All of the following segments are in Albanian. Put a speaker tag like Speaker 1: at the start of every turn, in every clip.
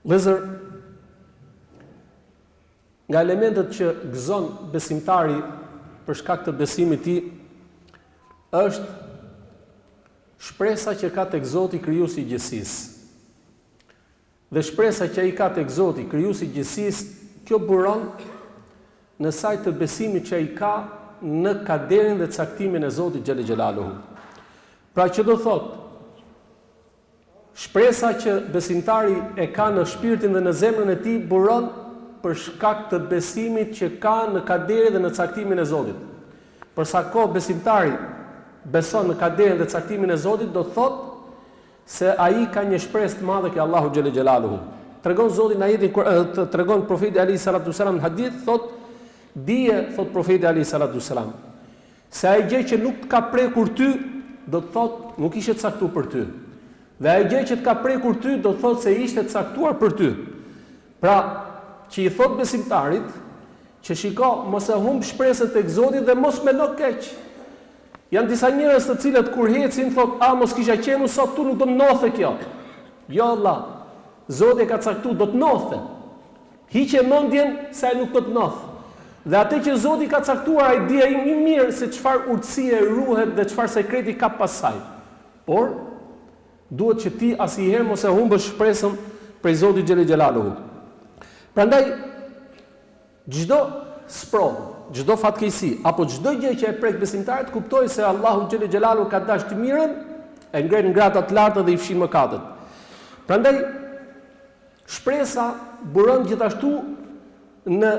Speaker 1: Vëllezër, nga elementet që gëzon besimtari për shkak të besimit të tij është shpresa që ka tek Zoti krijuesi i gjithësisë. Dhe shpresa që ai ka tek Zoti krijuesi i gjithësisë, kjo buron në saj të besimit që ai ka në kaderin dhe caktimin e Zotit xhel xhelaluhu. Pra që do thotë, shpresa që besimtari e ka në shpirtin dhe në zemrën e tij buron për shkak të besimit që ka në kaderin dhe në caktimin e Zotit. Për sa kohë besimtari beson në kaderin dhe caktimin e Zotit, do thotë se ai ka një shpresë të madhe ke Allahu xhel xhelaluhu. Tregon Zoti në ajetin tregon profeti alayhi salatu wasalam në hadith, thotë dije, thot profeti alayhi salatu wasalam, se ai gjë që nuk ka prekur ty, do të thotë nuk ishte caktuar për ty. Dhe ai gjë që të ka prekur ty, do të thotë se ishte caktuar për ty. Pra, që i thot besimtarit, që shiko, mos e humb shpresën tek Zoti dhe mos mendo keq. Janë disa njerëz të cilët kur hecin thot, mos kisha qenë sot tu nuk do të ndodhte kjo. Jo Allah, Zoti e ka caktuar do të ndodhte. Hiqe mendjen se ai nuk do të ndodhte. Dhe atë që Zoti ka caktuar, ai di ai më mirë se çfarë urtësie ruhet dhe çfarë sekreti ka pas saj. Por duhet që ti asnjëherë mos e humbësh shpresën prej Zotit xhel xhelaluhu. Prandaj çdo sprovë, çdo fatkeqësi apo çdo gjë që e prek besimtarit, kuptoj se Allahu xhel xhelaluhu ka dashur të mirën, e ngren ngrata të larta dhe i fshin mëkatet. Prandaj shpresa buron gjithashtu në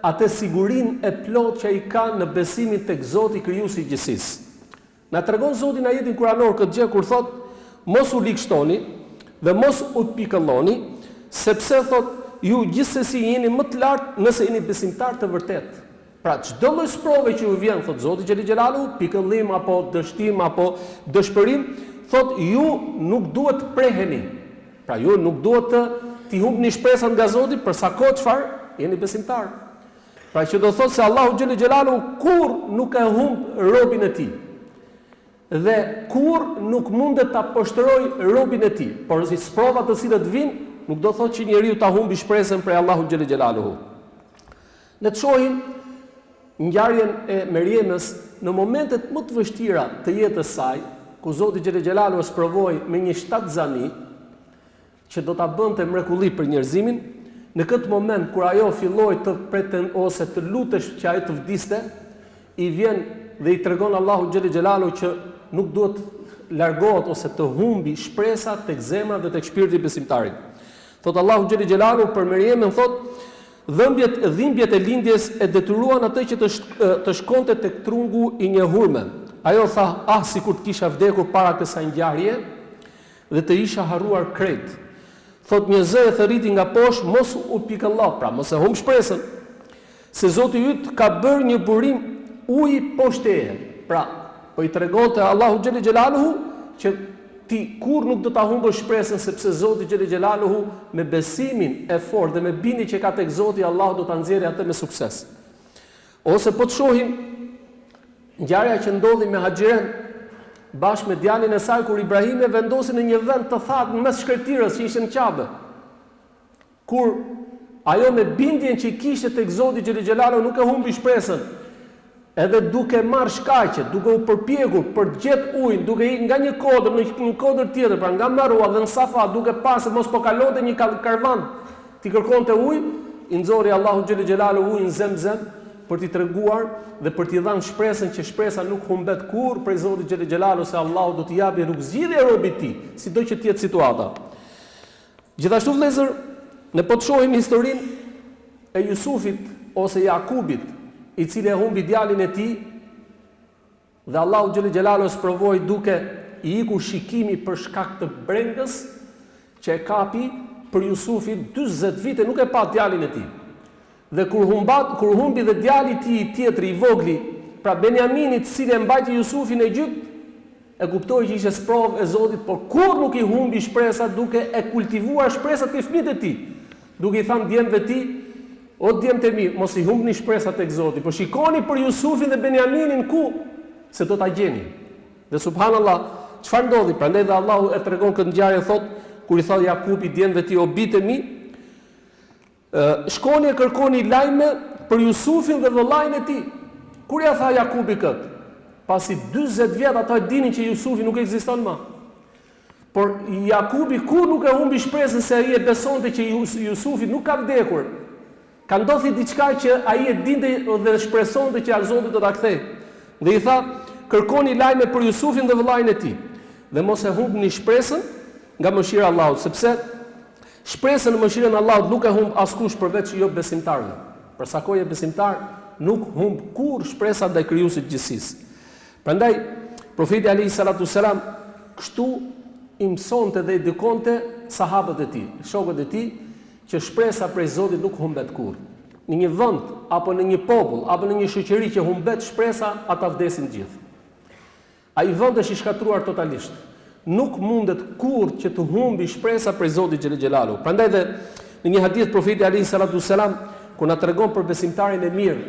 Speaker 1: atë sigurinë e plot që ai ka në besimin tek Zoti krijuesi i gjithësisë. Na tregon Zoti në ajetin kuranor këtë gjë kur thotë: mos u likështoni dhe mos u pikëlloni, sepse thotë ju gjithsesi jeni më të lartë nëse jeni besimtar të vërtet. Pra çdo lloj sprove që ju vjen, thotë Zoti xhel xhelalu, pikëllim apo dështim apo dëshpërim, thotë ju nuk duhet të preheni. Pra ju nuk duhet të t'i humbni shpresën nga Zoti për sa kohë çfarë jeni besimtar. Pra që do thotë se Allahu xhel xhelalu kur nuk e humb robën e tij. Dhe kur nuk mundet ta poshtëroj robën e tij, por si sprova të cilat vijnë, nuk do thotë që njeriu ta humbi shpresën prej Allahut xhel xhelaluhu. Ne të shohim ngjarjen e Meriemës në momentet më të vështira të jetës saj, ku Zoti xhel xhelaluhu sprovoi me një shtatzani që do ta bënte mrekulli për njerëzimin. Në këtë moment kur ajo filloi të ose të lutesh që ai të vdiste, i vjen dhe i tregon Allahu xhel xhelaluhu që nuk duhet largohet ose të humbi shpresa tek zemra dhe tek shpirti i besimtarit. Thot Allahu xhel xhelaluhu për Meriemën, thot: dhimbjet e lindjes e detyruan atë që të shkonte tek trungu i një hurme. Ajo tha: sikur të kisha vdekur para kësaj ngjarje dhe të isha harruar krejt. Thot një zë e thërriti nga poshtë, mos u pikëllo, pra mos e humb shpresën, se Zoti yt ka bërë një burim uji poshtë teje. Pra, po i tregonte Allahu xhel xhelaluhu që ti kur nuk do ta humbësh shpresën, sepse Zoti xhel xhelaluhu me besimin e fortë dhe me bindjen që ka tek Zoti, Allahu do ta nxjerrë atë me sukses. Ose po të shohim ngjarja që ndodhi me Haxhiren bashkë me djalin e saj kur Ibrahim e vendosi në një vend të thatë në mes shkretirës që ishte në Qabe. Kur ajo me bindjen që kishte tek Zoti xhel xhelaluhu nuk e humbi shpresën, edhe duke marrë shkaqe, duke u përpjekur për të gjetur ujë, duke ikur nga një kodër në një kodër tjetër, pra nga Marua dhe në Safa, duke parë se mos po kalonte një karvan, ti kërkonte ujë, i nxori Allahu xhel xhelaluhu ujin Zemzem për t'i treguar dhe për t'i dhënë shpresën që shpresa nuk humbet kurrë prej Zotit xhel xhelaluhu, se Allahu do t'i japë rrugëzgjidhje robit të tij, sido që të jetë situata. Gjithashtu vëllezër, ne po të shohim historinë e Jusufit ose Jakubit, i cili e humbi djalin e tij, dhe Allahu xhel xhelaluhu sprovoi duke i ikur shikimi për shkak të brengës që e kapi për Jusufin 40 vite nuk e pa djalin e tij. Dhe kur humbi dhe djali i tij tjetri i vogli, pra Benjamini, i cili e mbajti Jusufin në Egjipt, e kuptoi që ishte sprovë e Zotit, por kur nuk i humbi shpresat duke e kultivuar shpresat e fëmijët e tij, duke i thënë djemve të tij: o djemt e mi, mos i humbni shpresat tek Zoti, por shikoni për Jusufin dhe Benjaminin ku se do ta gjeni. Dhe subhanallahu, çfarë ndodhi? Prandaj dhe Allahu e tregon këtë ngjarje, thot, kur i tha Jakubi djemve të tij: o bitë e mi, Shkoni e kërkoni lajme për Jusufin dhe vëllain e tij. Kur ja tha Jakubi këtë? Pasi 40 vjet ata dinin që Jusufi nuk ekziston më. Por Jakubi kur nuk e humbi shpresën se ai e besonte që Jusufi nuk ka vdekur. Ka ndodhur diçka që ai e dinte dhe shpresonte që Zoti do ta kthej. Dhe i tha, kërkoni lajme për Jusufin dhe vëllain e tij. Dhe mos e humbni shpresën nga mëshira e Allahut, sepse shpresën në mëshirën e Allahut nuk e humb askush përveç jo besimtarëve. Për sa kohë je besimtar, nuk humb kur shpresa ndaj krijuesit të gjithësisë. Prandaj profeti alayhi salatu selam kështu i mësonte dhe i dikonte sahabët e tij, shokët e tij, që shpresa prej Zotit nuk humbet kurrë. Në një vend apo në një popull apo në një shoqëri që humbet shpresa, ata vdesin gjithë. Ai vend është i shkatruar totalisht. Nuk mundet kurrë që të humbi shpresa prej Zotit xhel xhelalu. Prandaj dhe në një hadith profeti alayhi salatu selam kur na tregon për besimtarin e mirë,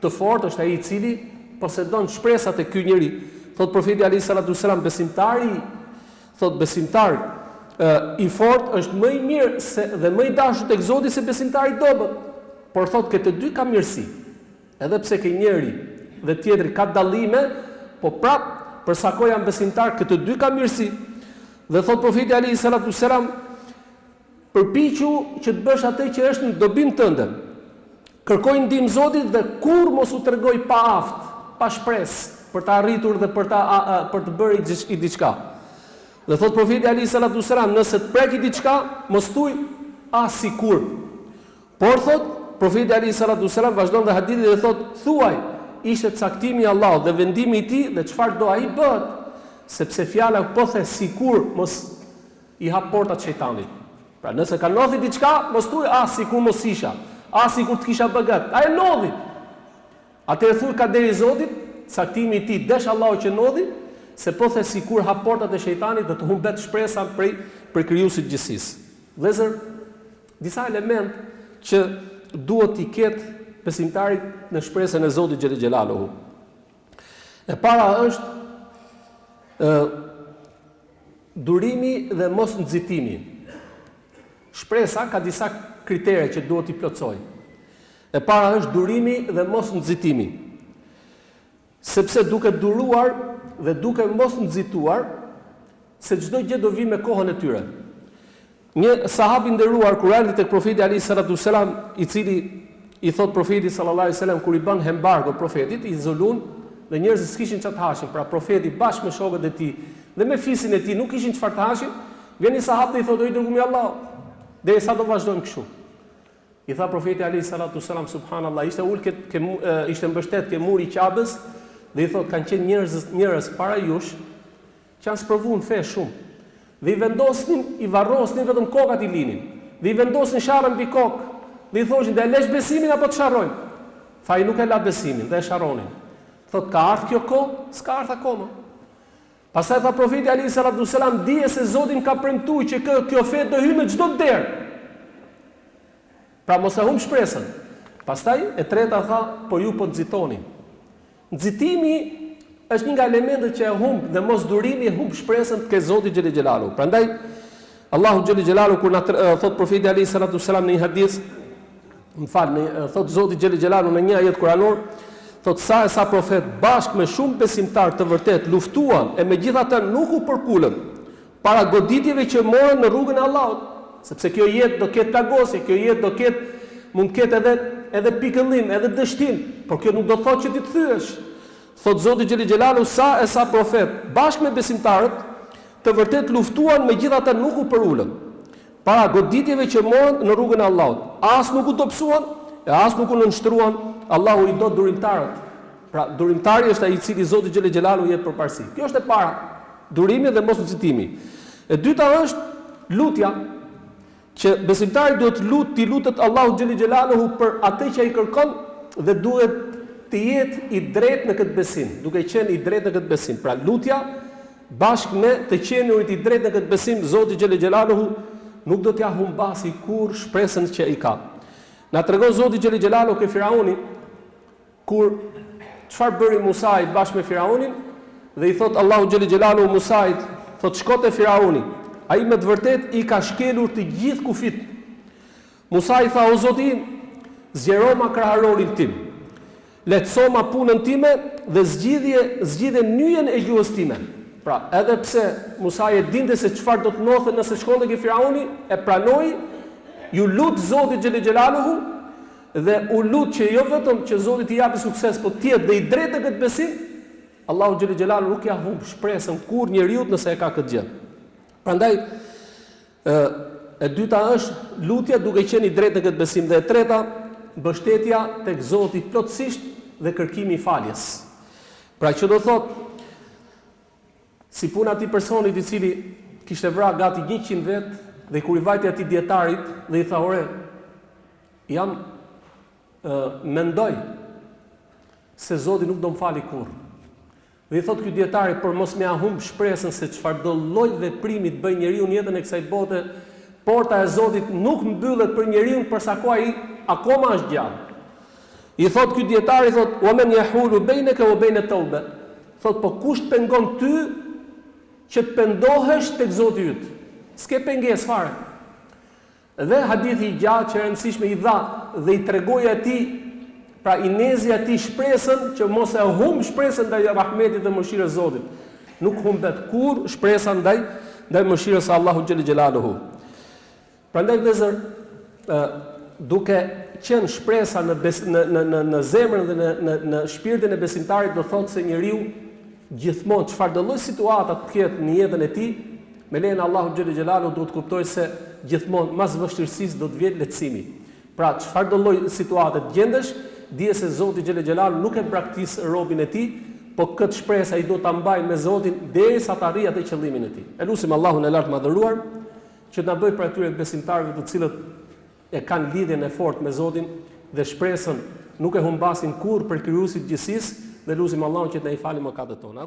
Speaker 1: të fortë është ai i cili posedon shpresat e ky njeri. Thot profeti alayhi salatu selam, besimtari i fortë është më i mirë dhe më i dashur tek Zoti se besimtari i dobët. Por thot që të dy ka mirësi. Edhe pse ke njëri dhe tjetri ka dallime, po prap për sa kohë janë besimtar, që të dy ka mirësi. Dhe thot profeti alayhi salatu selam, përpiqu që të bësh atë që është në dobin tënde. Kërkoj ndihmë Zotit dhe kur mos u tregoj pa aft, pa shpresë për të arritur dhe për të bërë i diçka. Dhe thot profeti alayhi salatu selam, nëse të preki diçka, mos thuaj as sikur. Por thot profeti alayhi salatu selam vazhdon dhe hadithin dhe thot, thuaj, ishte caktimi i Allahut dhe vendimi i tij dhe çfarë do ai bëhet, sepse fjala po the sikur mos i hap portat shejtanit. Pra nëse ka ndodhi diçka, mos thuaj as sikur mos isha, as sikur të kisha bëgat. Ai ndodhi. Atëherë thuaj ka deri Zotit, caktimi i tij desh Allahu që ndodhi, se po the sikur hap portat e shejtanit dhe të humbet shpresa për krijuesit gjithësisë. Vëllezër, disa element që duhet i ketë besimtari në shpresën e Zotit xhel xhelaluhu. E para është durimi dhe mos nxitimi. Shpresa ka disa kritere që duhet i plotësoj. E para është durimi dhe mos nxitimi. Sepse duke duruar dhe duke mos nxituar, se çdo gjë do vi me kohën e tyre. Një sahabi nderuar kur erdhi tek profeti alayhi salatu selam, i cili i thot profeti sallallahu alaihi wasallam kur i bën embargo profetit, i izolun dhe njerëzit s'kishin çfarë të hashin. Pra profeti bashkë me shokët e tij dhe me fisin e tij nuk kishin çfarë të hashin. Vjen një sahabi dhe i thotë: "O i dërguar i Allahut, derisa do vazhdojmë kështu." I tha profeti alayhi salatu selam, subhanallahu, ishte ulket ishte mbështet ke muri i Qabës dhe i thotë: "Kanë qenë njerëz para jush që janë sprovuar fe shumë. Dhe i vendosnin, i varrosnin vetëm kokat i linin. Dhe i vendosnin sharrën mbi kokë. Dhe i thoshin, "Dhe lesh besimin apo të sharrojmë?" Tha ai, "Nuk e la besimin, dhe e sharronin." Thot, "Ka ardhur kjo kohë?" "S'ka ardhur akoma." Pastaj tha profeti alayhi salatu selam, "Dije se Zoti më ka premtuar që kjo fe do hyjë në çdo derë. Pra mos e humb shpresën." Pastaj e treta tha, "Po ju po nxitoni." Nxitimi është një nga elementet që e humb dhe mos durimi e humb shpresën ke Zoti xhel xhelalu. Prandaj Allahu xhel xhelalu kur na thot profeti alayhi salatu selam në një hadith, thot Zoti xhel xhelalu në një ajet kuranor, thot sa profet bashkë me shumë besimtar të vërtet luftuan e megjithatë nuk u përkulën para goditjeve që morën në rrugën e Allahut, sepse kjo jetë do ketë plagosje, kjo jetë do ketë mund ketë edhe pikëllim, edhe dështim, por kjo nuk do thotë që ti të thyesh. Thot Zoti xhel xhelalu sa profet bashkë me besimtarët të vërtet luftuan megjithatë nuk u përulën para goditjeve që morën në rrugën e Allahut. As nuk u dobësuan, e as nuk u nënshtruan. Allahu i do durimtarët. Pra durimtari është ai i cili Zoti xhel xhelalu jep përparësi. Kjo është e para, durimi dhe mos nxitimi. E dyta është lutja, që besimtari duhet të lutet Allahu xhel xhelaluhu për atë që ai kërkon dhe duhet të jetë i drejtë në këtë besim, duke qenë i drejtë në këtë besim. Pra lutja bashkë me të qenurit i drejtë në këtë besim, Zoti xhel xhelaluhu nuk do t'ja humbasi kur shpresën që i ka. Na tregon Zoti xhel xhelaluhu ke Firauni kur çfarë bëri Musait bashkë me Firaunin dhe i thot Allahu xhel xhelaluhu Musait, thot shko te Firauni. Ai me të vërtet i ka shkelur të gjithë kufit. Musa i tha, o Zoti im, zgjeroma kraharorin tim, lehtësoma punën time dhe zgjidhje nyjen e gjuhës time. Pra, edhe pse Musa e dinte se çfarë do të ndodhte nëse shkonte ke Firauni, e pranoi, ju lut Zotit xhel xhelaluhu dhe u lut që jo vetëm që Zoti t'i japi sukses, por të jetë dhe i drejtë në këtë besim, Allahu xhel xhelaluhu nuk ja humb shpresën kur njeriu nëse e ka këtë gjë. Prandaj e dyta është lutja duke qenë i drejtë në këtë besim, dhe e treta mbështetja tek Zoti plotësisht dhe kërkimi i faljes. Pra që do thotë, si puna ati personit i cili kishte vrarë gati 100 vetë, dhe kur i vajti atij dietarit dhe i tha, ore, jam mendoj se Zoti nuk do më fali kurrë. Dhe i thot ky dietari, për mos më humb shpresën se çfarë do lloj veprimi të bëj njeriu në jetën e kësaj bote, porta e Zotit nuk mbyllet për njeriu përsa ko ai akoma është gjallë. I thot ky dietari, thot, "Wa man yahulu bainaka wa bain at-tawba." Thot, po kush të pengon ty që të pendohesh tek Zoti yt? S'ke pengesë fare. Dhe hadithi i gjatë që e rëndësishme i dha dhe i tregoi atij, pra i nezi atij shpresën që mos e humb shpresën ndaj rahmetit dhe mëshirës së Zotit. Nuk humbet kurrë shpresa ndaj mëshirës së Allahut xhel xhelaluhu. Prandaj vëllezër, duke qenë shpresa në zemrën dhe në shpirtin e besimtarit, do thotë se njeriu gjithmonë çfarë do lloj situata të ketë në jetën e tij, me lejen e Allahut xhel xhelaluhu duhet të kuptojë se gjithmonë mas vështirësisë do të vijë lehtësimi. Pra çfarë do lloj situate të gjendesh, dije se Zoti xhel xhelaluhu nuk e braktis robin e tij, po këtë shpresë ai do ta mbajë me Zotin derisa të arrijë atë qëllimin e tij. Elusim Allahun e lartë madhëruar që të na bëjë për atyre besimtarëve të cilët e kanë lidhjen e fortë me Zotin dhe shpresën nuk e humbasin kurrë për krijuesit të gjithësisë, dhe lutim Allahun që të na i falë mëkatet tona.